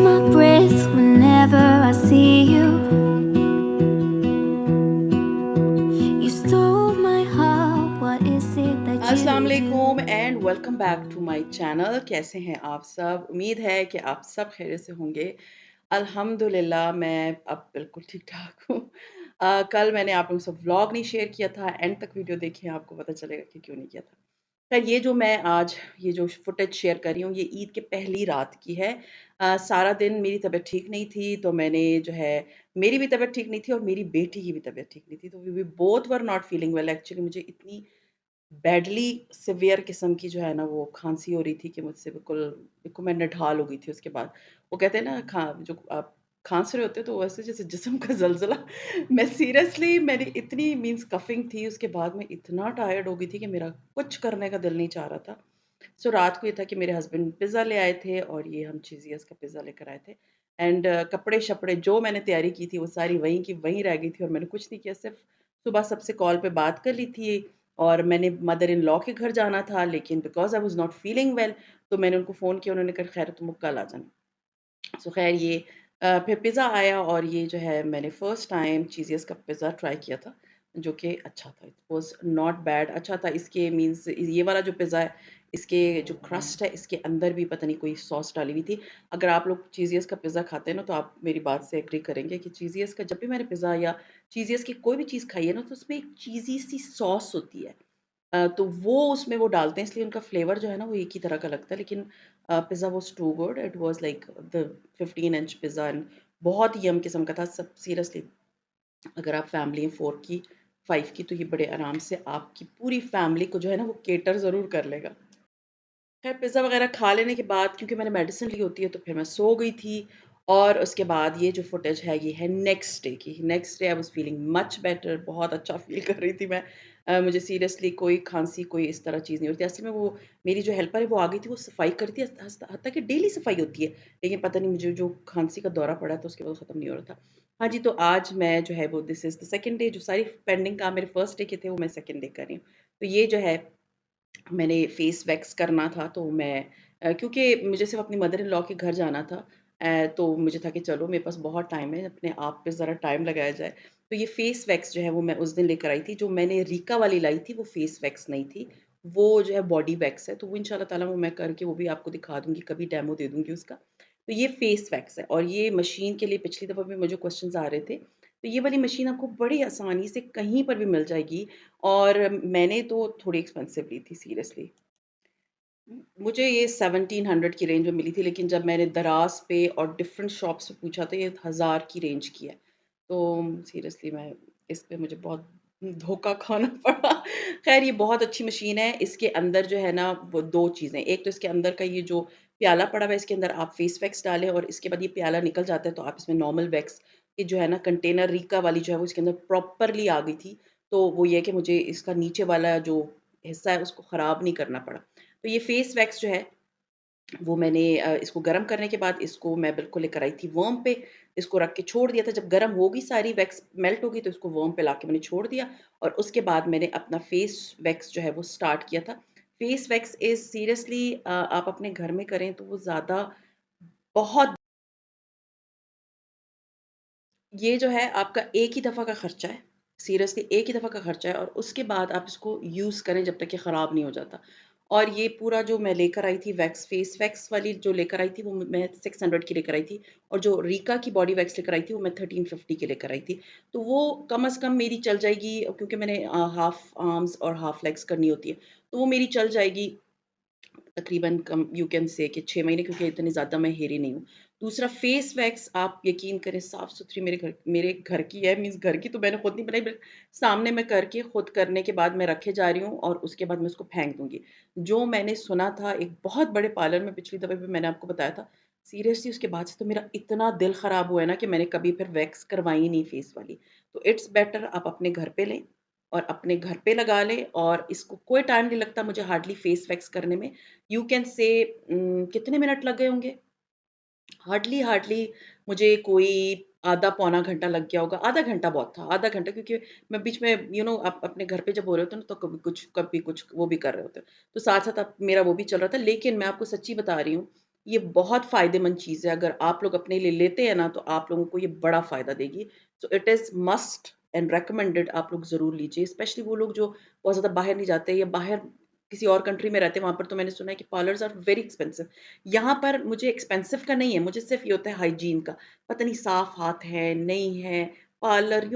my breath whenever I see you. You stole my heart. What is it that अस्सलाम you वालेकुम do? And welcome back to my channel. कैसे हैं आप सब? उम्मीद है कि आप सब खैरियत से होंगे। अल्हम्दुलिल्लाह मैं अब बिल्कुल ठीक-ठाक हूँ। कल मैंने आप लोगों से व्लॉग नहीं शेयर किया था, एंड तक वीडियो देखिए आपको पता चलेगा कि क्यों नहीं किया था। खैर ये जो मैं आज ये जो फुटेज शेयर कर रही हूँ ये ईद के पहली रात की है। सारा दिन मेरी तबीयत ठीक नहीं थी, तो मैंने जो है मेरी भी तबीयत ठीक नहीं थी और मेरी बेटी की भी तबीयत ठीक नहीं थी, तो we both were not feeling well. Actually मुझे इतनी बैडली सिवियर किस्म की जो है ना वो खाँसी हो रही थी कि मुझसे बिल्कुल मैं नढाल हो गई थी उसके बाद। वो कहते हैं ना जो आप खाँस रहे होते हो तो वैसे जैसे जिस्म का ज़लज़ला। मैं सीरियसली मेरी इतनी मीन्स कफ़िंग थी, उसके बाद मैं इतना टायर्ड हो गई थी कि मेरा कुछ करने का दिल नहीं चाह रहा था। सो रात को ये था कि मेरे हस्बैंड पिज़्ज़ा ले आए थे और ये हम चीज़ियस का पिज़्ज़ा लेकर आए थे। एंड कपड़े-शपड़े जो मैंने तैयारी की थी वो सारी वहीं की वहीं रह गई थी और मैंने कुछ नहीं किया, सिर्फ़ सुबह सबसे कॉल पे बात कर ली थी। और मैंने मदर इन लॉ के घर जाना था, लेकिन because I was not feeling well, तो मैंने उनको फ़ोन किया, उन्होंने कहा खैर तुम कल आ जाना। सो ख़ैर ये फिर पिज़्ज़ा आया और ये जो है मैंने फर्स्ट टाइम चीज़ियस का पिज़्ज़ा ट्राई किया था, जो कि अच्छा था। इट वाज़ नॉट बैड, अच्छा था। इसके मीन्स ये वाला जो पिज़्ज़ा है, इसके जो क्रस्ट है, इसके अंदर भी पता नहीं कोई सॉस डाली हुई थी। अगर आप लोग चीज़ियस का पिज़्ज़ा खाते हैं ना, तो आप मेरी बात से एग्री करेंगे कि चीज़ियस का जब भी मैंने पिज़्ज़ा या चीज़ियस की कोई भी चीज़ खाई है ना, तो उसमें एक चीज़ी सी सॉस होती है। तो वो उसमें वो डालते हैं, इसलिए उनका फ्लेवर जो है ना वो एक ही तरह का लगता है। लेकिन pizza was too good, it was like the 15 inch pizza and बहुत यम किस्म का था। सब सीरियसली अगर आप फैमिली हैं 4 की, 5 की, तो ये बड़े आराम से आपकी पूरी फैमिली को जो है ना वो कैटर ज़रूर कर लेगा। खैर पिज़्ज़ा वग़ैरह खा लेने के बाद क्योंकि मैंने मेडिसिन ली होती है तो फिर मैं सो गई थी। और उसके बाद ये जो फुटेज है ये है नेक्स्ट डे की। Next day I was feeling much better, बहुत अच्छा फ़ील कर रही थी मैं। मुझे सीरियसली कोई खाँसी, कोई इस तरह चीज़ नहीं होती। असल में वो मेरी जो हेल्पर है वो आ गई थी, वो सफाई कर रही थी। हत्ता कि डेली सफाई होती है, लेकिन पता नहीं मुझे जो खाँसी का दौरा पड़ा तो उसके बाद ख़त्म नहीं हो रहा था। हाँ जी, तो आज मैं जो है वो this is the second day, जो सारी पेंडिंग काम मेरे फर्स्ट डे के थे वो मैं सेकंड डे कर रही हूँ। तो ये जो है मैंने फेस वैक्स करना था, तो मैं क्योंकि मुझे सिर्फ़ अपनी मदर इन लॉ के घर जाना था, तो मुझे था कि चलो मेरे पास बहुत टाइम है, अपने आप पे ज़रा टाइम लगाया जाए। तो ये फेस वैक्स जो है वो मैं उस दिन लेकर आई थी। जो मैंने रीका वाली लाई थी वो फेस वैक्स नहीं थी, वो जो है बॉडी वैक्स है। तो वो इंशाल्लाह ताला वो मैं करके वो भी आपको दिखा दूँगी, कभी डेमो दे दूँगी उसका। तो ये फेस वैक्स है और ये मशीन के लिए पिछली दफ़ा भी मुझे क्वेश्चन्स आ रहे थे। तो ये वाली मशीन आपको बड़ी आसानी से कहीं पर भी मिल जाएगी और मैंने तो थोड़ी एक्सपेंसिव ली थी सीरियसली। मुझे ये 1700 की रेंज में मिली थी, लेकिन जब मैंने दराज़ पे और डिफरेंट शॉप्स पे पूछा तो ये 1000 की रेंज की है। तो सीरियसली मैं इस पे मुझे बहुत धोखा खाना पड़ा। ख़ैर ये बहुत अच्छी मशीन है। इसके अंदर जो है ना वो 2 चीज़ें, एक तो इसके अंदर का ये जो प्याला पड़ा हुआ है, इसके अंदर आप फेस वैक्स डालें और इसके बाद ये प्याला निकल जाता है तो आप इसमें नॉर्मल वैक्स ये जो है ना कंटेनर रीका वाली जो है वो इसके अंदर प्रॉपरली आ गई थी। तो वो ये है कि मुझे इसका नीचे वाला जो हिस्सा है उसको ख़राब नहीं करना पड़ा। तो ये फेस वैक्स जो है वो मैंने इसको गरम करने के बाद इसको मैं बिल्कुल लेकर आई थी वर्म पे, इसको रख के छोड़ दिया था। जब गरम होगी सारी वैक्स मेल्ट होगी तो इसको वर्म पे लाके मैंने छोड़ दिया और उसके बाद मैंने अपना फेस वैक्स जो है वो स्टार्ट किया था। फेस वैक्स इज़ सीरियसली आप अपने घर में करें तो वो ज़्यादा बहुत ये जो है आपका एक ही दफ़ा का खर्चा है, सीरियसली एक ही दफ़ा का खर्चा है और उसके बाद आप इसको यूज़ करें जब तक ये ख़राब नहीं हो जाता। और ये पूरा जो मैं लेकर आई थी वैक्स, फेस वैक्स वाली जो लेकर आई थी वो मैं 600 की लेकर आई थी और जो रीका की बॉडी वैक्स लेकर आई थी वो मैं 1350 की लेकर आई थी। तो वो कम से कम मेरी चल जाएगी, क्योंकि मैंने हाफ आर्म्स और हाफ लेग्स करनी होती है, तो वो मेरी चल जाएगी तकरीबन कम यू कैन से कि 6 महीने, क्योंकि इतनी ज़्यादा मैं हेरी नहीं हूँ। दूसरा फेस वैक्स आप यकीन करें साफ-सुथरी मेरे घर की है, मीन्स घर की तो मैंने खुद नहीं बनाई, बट सामने मैं करके खुद करने के बाद मैं रखे जा रही हूँ और उसके बाद मैं उसको फेंक दूँगी। जो मैंने सुना था एक बहुत बड़े पार्लर में पिछली दफ़ा भी मैंने आपको बताया था, सीरियसली उसके बाद से तो मेरा इतना दिल ख़राब हुआ है ना कि मैंने कभी फिर वैक्स करवाई ही नहीं फेस वाली। तो इट्स बेटर आप अपने घर पे लें और अपने घर पे लगा लें और इसको कोई टाइम नहीं लगता मुझे हार्डली फेस वैक्स करने में। यू कैन से कितने मिनट लग गए होंगे? हार्डली हार्डली मुझे कोई आधा पौना घंटा लग गया होगा। आधा घंटा बहुत था, आधा घंटा, क्योंकि मैं बीच में आप अपने घर पे जब हो रहे होते हो ना तो कभी कुछ वो भी कर रहे होते हो। तो साथ-साथ अब मेरा वो भी चल रहा था, लेकिन मैं आपको सच्ची बता रही हूँ, ये बहुत फ़ायदेमंद चीज़ है, अगर आप लोग अपने लिए लेते हैं ना, तो आप लोगों को ये बड़ा फ़ायदा देगी। So it is must and recommended, आप लोग ज़रूर लीजिए, स्पेशली वो लोग जो बहुत ज़्यादा बाहर नहीं जाते या बाहर किसी और कंट्री में रहते हैं, वहाँ पर तो मैंने सुना है कि पार्लर्स आर वेरी एक्सपेंसिव। यहाँ पर मुझे एक्सपेंसिव का नहीं है, मुझे सिर्फ़ ये होता है हाइजीन का, पता नहीं साफ़ हाथ है, नहीं है। पार्लर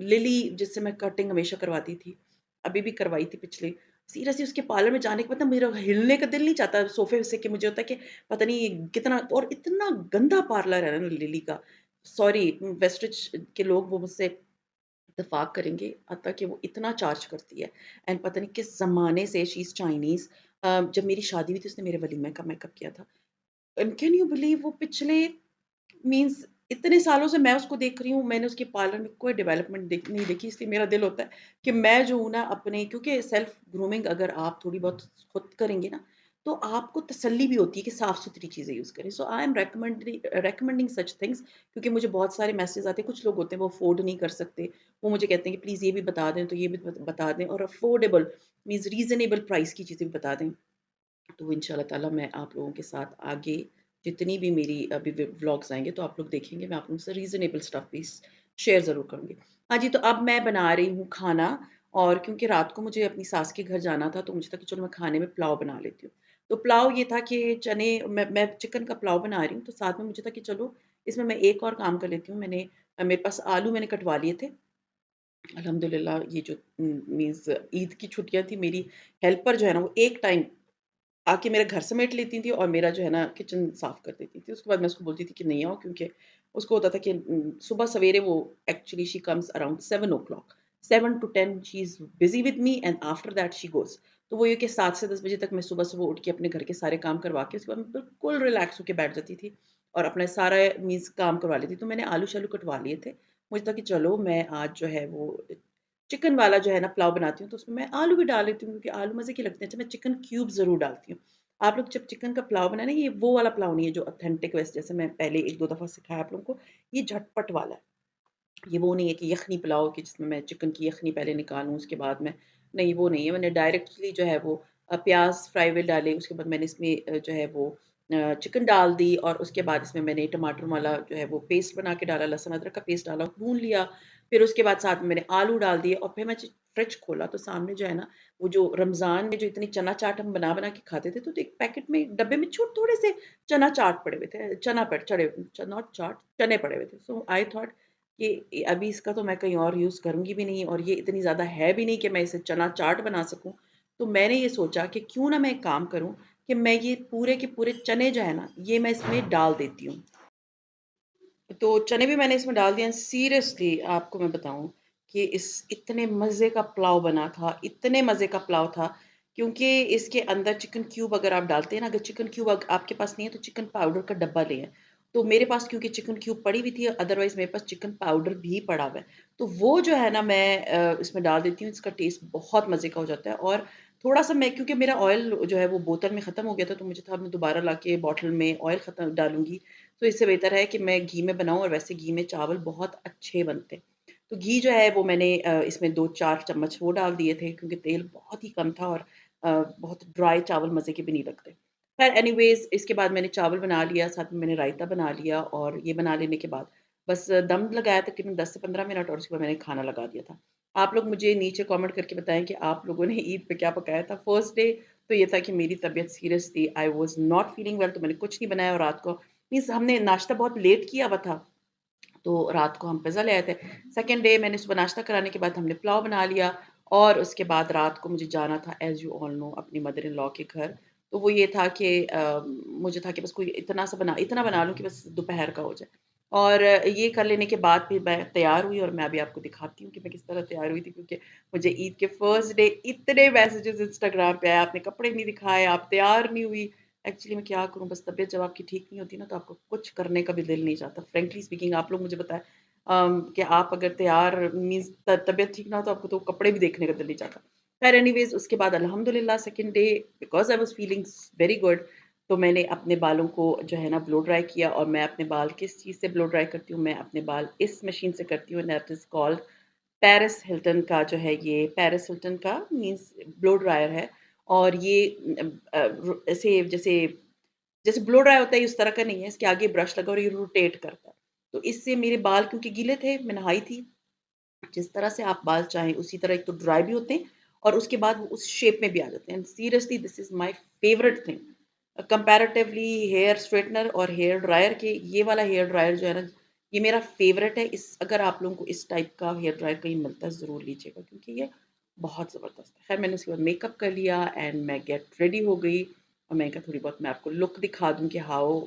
लिली जिससे मैं कटिंग हमेशा करवाती थी, अभी भी करवाई थी पिछले, सीरियसली उसके पार्लर में जाने के बाद ना मेरा हिलने का दिल नहीं चाहता सोफ़े से, कि मुझे होता है कि पता नहीं ये कितना, और इतना गंदा पार्लर है ना लिली का। सॉरी वेस्टिज के लोग वो मुझसे इत्तेफ़ाक करेंगे, हत्ता कि वो इतना चार्ज करती है, एंड पता नहीं किस ज़माने से शी इज़ चाइनीज़। जब मेरी शादी हुई थी उसने मेरे वलीमे का मेकअप किया था। एंड कैन यू बिलीव वो पिछले मीन्स इतने सालों से मैं उसको देख रही हूँ, मैंने उसके पार्लर में कोई डेवलपमेंट नहीं देखी, इसलिए मेरा दिल होता है कि मैं जो हूँ ना अपने, क्योंकि सेल्फ ग्रूमिंग अगर आप थोड़ी बहुत खुद करेंगे ना, तो आपको तसल्ली भी होती है कि साफ-सुथरी चीज़ें यूज़ करें। So I am recommending such things, क्योंकि मुझे बहुत सारे मैसेज आते हैं, कुछ लोग होते हैं वो अफ़ोर्ड नहीं कर सकते, वो मुझे कहते हैं कि प्लीज़ ये भी बता दें, तो ये भी बता दें, और अफ़ोर्डेबल मीन्स रीज़नेबल प्राइस की चीज़ें भी बता दें। तो इंशाल्लाह ताला मैं आप लोगों के साथ आगे जितनी भी मेरी अभी व्लॉग्स आएँगे तो आप लोग देखेंगे, मैं आप लोगों से रीज़नेबल स्टफ़ भी शेयर ज़रूर करूँगी। हाँ जी, तो अब मैं बना रही हूँ खाना, और क्योंकि रात को मुझे अपनी सास के घर जाना था, तो मुझे था कि चलो मैं खाने में पुलाव बना लेती हूँ। तो पुलाव ये था कि चने मैं चिकन का पुलाव बना रही हूँ, तो साथ में मुझे था कि चलो इसमें मैं एक और काम कर लेती हूँ। मेरे पास आलू मैंने कटवा लिए थे। अल्हम्दुलिल्लाह ये जो मीन्स ईद की छुट्टियाँ थी, मेरी हेल्पर जो है ना वो एक टाइम आके मेरा घर समेट लेती थी और मेरा जो है ना किचन साफ़ कर देती थी। उसके बाद मैं उसको बोलती थी कि नहीं आओ, क्योंकि उसको होता था कि सुबह सवेरे वो actually she comes around 7 o'clock, 7 to 10 she is busy with me and after that she goes. तो वो ये कि 7 से 10 बजे तक मैं सुबह-सुबह उठ के अपने घर के सारे काम करवा के उसके बाद मैं बिल्कुल रिलैक्स होके बैठ जाती थी और अपना सारा मीन्स काम करवा लेती थी। तो मैंने आलू-शालू कटवा लिए थे। मुझे था कि चलो मैं आज जो है वो चिकन वाला जो है ना पुलाव बनाती हूँ, तो उसमें मैं आलू भी डाल लेती हूँ क्योंकि आलू मज़े के लगते हैं। अच्छा, मैं चिकन क्यूब ज़रूर डालती हूँ। आप लोग जब चिकन का पुलाव बनाए ना, ये वो वाला पुलाव नहीं है जो ऑथेंटिक वैसे जैसे मैं पहले 1-2 दफ़ा सिखाया आप लोगों को, ये झटपट वाला है। ये वो नहीं है कि यखनी पुलाव कि जिसमें मैं चिकन की यखनी पहले निकालूँ उसके बाद में, नहीं वो नहीं है। मैंने डायरेक्टली जो है वो प्याज़ फ्राई हुए डाले, उसके बाद मैंने इसमें जो है वो चिकन डाल दी और उसके बाद इसमें मैंने टमाटर वाला जो है वो पेस्ट बना के डाला, लहसुन अदरक का पेस्ट डाला, भून लिया। फिर उसके बाद साथ में मैंने आलू डाल दिए और फिर मैं फ्रिज खोला तो सामने जो है ना, वो जो रमज़ान में जो इतनी चना चाट हम बना-बना के खाते थे, तो एक पैकेट में, एक डब्बे में थोड़े से चना चाट पड़े हुए थे, चना पड़ चढ़े नॉट चाट, चने पड़े हुए थे। सो आई थॉट कि अभी इसका तो मैं कहीं और यूज़ करूँगी भी नहीं और ये इतनी ज़्यादा है भी नहीं कि मैं इसे चना चाट बना सकूँ। तो मैंने ये सोचा कि क्यों ना मैं एक काम करूँ कि मैं ये पूरे के पूरे चने जो है ना, ये मैं इसमें डाल देती हूँ। तो चने भी मैंने इसमें डाल दिए एंड सीरियसली आपको मैं बताऊँ कि इस इतने मज़े का पुलाव बना था, इतने मज़े का पुलाव था, क्योंकि इसके अंदर चिकन क्यूब अगर आप डालते हैं ना, अगर चिकन क्यूब आपके पास नहीं है तो चिकन पाउडर का डब्बा लें। तो मेरे पास क्योंकि चिकन क्यूब पड़ी हुई थी, अदरवाइज़ मेरे पास चिकन पाउडर भी पड़ा हुआ है। तो वो जो है ना मैं इसमें डाल देती हूँ, इसका टेस्ट बहुत मज़े का हो जाता है। और थोड़ा-सा मैं, क्योंकि मेरा ऑयल जो है वो बोतल में ख़त्म हो गया था, तो मुझे था मैं दोबारा लाके बॉटल में ऑयल ख़त्म डालूँगी। तो इससे बेहतर है कि मैं घी में बनाऊँ और वैसे घी में चावल बहुत अच्छे बनते हैं। तो घी जो है वो मैंने इसमें 2-4 चम्मच वो डाल दिए थे क्योंकि तेल बहुत ही कम था और बहुत ड्राई चावल मज़े के भी नहीं लगते। ख़ैर एनीवेज़ इसके बाद मैंने चावल बना लिया, साथ में मैंने रायता बना लिया और ये बना लेने के बाद बस दम लगाया तकरीबन 10 से 15 मिनट और उसके बाद मैंने खाना लगा दिया था। आप लोग मुझे नीचे कमेंट करके बताएँ कि आप लोगों ने ईद पे क्या पकाया था? फर्स्ट डे तो ये था कि मेरी तबीयत सीरियस थी, I was not feeling well, तो मैंने कुछ नहीं बनाया और रात को मीन्स हमने नाश्ता बहुत लेट किया हुआ था, तो रात को हम पिज़्ज़ा ले आए थे। सेकंड डे मैंने सुबह नाश्ता कराने के बाद हमने पुलाव बना लिया और उसके बाद रात को मुझे जाना था एज़ यू ऑल नो अपनी मदर इन लॉ के घर। तो वो ये था कि मुझे था कि बस कोई इतना बना लूँ कि बस दोपहर का हो जाए। और ये कर लेने के बाद फिर मैं तैयार हुई और मैं अभी आपको दिखाती हूँ कि मैं किस तरह तैयार हुई थी, क्योंकि मुझे ईद के फर्स्ट डे इतने मैसेजेस इंस्टाग्राम पे आए, आपने कपड़े नहीं दिखाए, आप तैयार नहीं हुई। एक्चुअली मैं क्या करूँ, बस तबीयत जब आपकी ठीक नहीं होती ना तो आपको कुछ करने का भी दिल नहीं चाहता। फ्रैंकली स्पीकिंग आप लोग मुझे बताएँ कि आप अगर तैयार मीन्स तबीयत ठीक ना हो तो आपको तो कपड़े भी देखने का दिल नहीं चाहता। ख़ैर एनीवेज़ उसके बाद अल्हम्दुलिल्लाह second day because I was feeling very good, तो मैंने अपने बालों को जो है ना ब्लो ड्राई किया और मैं अपने बाल किस चीज़ से ब्लो ड्राई करती हूँ, मैं अपने बाल इस मशीन से करती हूँ, that is called Paris Hilton का जो है ये पेरिस हिल्टन का मीन्स ब्लो ड्रायर है। और ये ऐसे जैसे जैसे ब्लो ड्राई होता है ये उस तरह का नहीं है, इसके आगे ब्रश लगा और ये रोटेट करता है। तो इससे मेरे बाल क्योंकि गीले थे, मैं नहाई थी, जिस तरह से आप बाल चाहें उसी तरह एक तो ड्राई भी होते हैं और उसके बाद वो उस शेप में भी आ जाते हैं। And seriously this is my favourite thing. Comparatively hair straightener और हेयर ड्रायर के ये वाला हेयर ड्रायर जो है ना, ये मेरा फेवरेट है। इस अगर आप लोगों को इस टाइप का हेयर ड्रायर कहीं मिलता है ज़रूर लीजिएगा क्योंकि ये बहुत ज़बरदस्त है। खैर मैंने उसके बाद मेकअप कर लिया एंड मैं गेट रेडी हो गई और मैंने कहा थोड़ी बहुत मैं आपको लुक दिखा दूँ कि how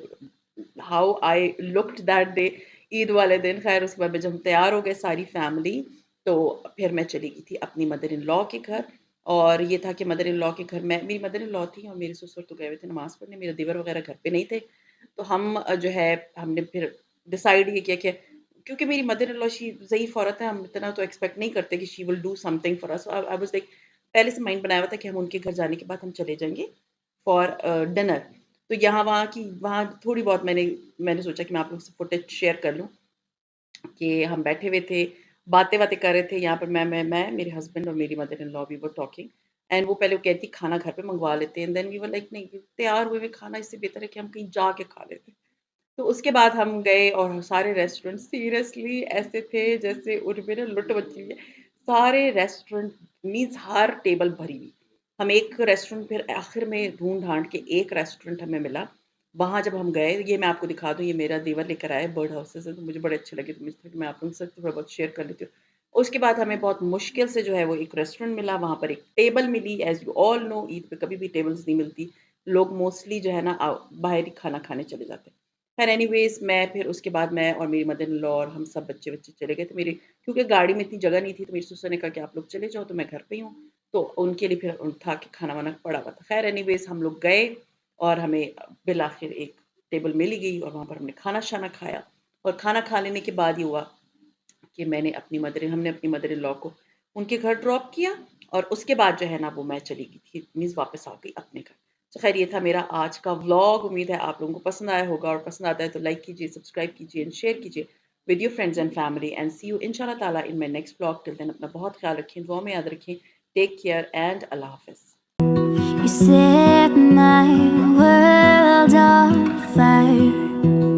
how I looked that day, Eid वाले दिन। खैर उसके बाद में जब हम तैयार हो गए सारी फैमिली, तो फिर मैं चली गई थी अपनी मदर इन लॉ के घर। और ये था कि मदर इन लॉ के घर में मेरी मदर इन लॉ थी और मेरे ससुर तो गए हुए थे नमाज़ पढ़ने, मेरे देवर वगैरह घर पे नहीं थे। तो हम जो है हमने फिर डिसाइड ये किया कि क्योंकि मेरी मदर इन लॉ शी ज़ईफ़ औरत है, हम इतना तो एक्सपेक्ट नहीं करते कि she will do something for us. I was like पहले से माइंड बनाया हुआ था कि हम उनके घर जाने के बाद हम चले जाएँगे फॉर डिनर। तो यहाँ वहाँ की वहाँ थोड़ी बहुत मैंने सोचा कि मैं आप लोगों से फुटेज शेयर कर लूँ कि हम बैठे हुए थे, बातें-वातें कर रहे थे। यहाँ पर मैं, मेरे हस्बैंड और मेरी mother in law we were talking and वो पहले वो कहती खाना घर पे मँगवा लेते हैं and then we were like नहीं, तैयार हुए हुए खाना इससे बेहतर है कि हम कहीं जाके खा लेते। तो उसके बाद हम गए और सारे रेस्टोरेंट सीरियसली ऐसे थे जैसे उनमें ना लुट मची हुई है। सारे रेस्टोरेंट मीन्स हर टेबल भरी हुई। हम एक रेस्टोरेंट फिर आखिर में ढूँढ-ढाँड़ के एक रेस्टोरेंट हमें मिला। वहाँ जब हम गए, ये मैं आपको दिखा दूँ, ये मेरा देवर लेकर आया बर्ड हाउसेज़ से, तो मुझे बड़े अच्छे लगे, तो मुझे था कि मैं आप लोगों के साथ थोड़ा बहुत शेयर कर लेती हूँ। उसके बाद हमें बहुत मुश्किल से जो है वो एक रेस्टोरेंट मिला, वहाँ पर एक टेबल मिली। As you all know Eid पे कभी भी टेबल्स नहीं मिलती। लोग मोस्टली जो है ना बाहर ही खाना खाने चले जाते हैं। खैर एनीवेज़ मैं फिर उसके बाद मैं और मेरी मदर इन लॉ और हम सब बच्चे-वच्चे चले गए थे। मेरे क्योंकि गाड़ी में इतनी जगह नहीं थी, तो मेरी ससुर ने कहा कि आप लोग चले जाओ, तो मैं घर पे ही हूँ। तो उनके लिए फिर था कि खाना-वाना पड़ा हुआ था। खैर एनीवेज़ हम लोग गए और हमें बिल आखिर एक टेबल मिल ही गई और वहाँ पर हमने खाना-शाना खाया और खाना खा लेने के बाद ये हुआ कि हमने अपनी मदर इन लॉ को उनके घर ड्रॉप किया और उसके बाद जो है ना वो मैं चली गई थी मीन्स वापस आ गई अपने घर। तो ख़ैर ये था मेरा आज का व्लॉग। उम्मीद है आप लोगों को पसंद आया होगा और पसंद आता है तो लाइक कीजिए, सब्सक्राइब कीजिए एंड शेयर कीजिए with your friends and family and see you इंशाल्लाह ताला in my next vlog. Till then अपना बहुत ख़्याल रखें, दुआ में याद रखें। टेक केयर एंड अल्लाह हाफ़िज़। You set my world on fire.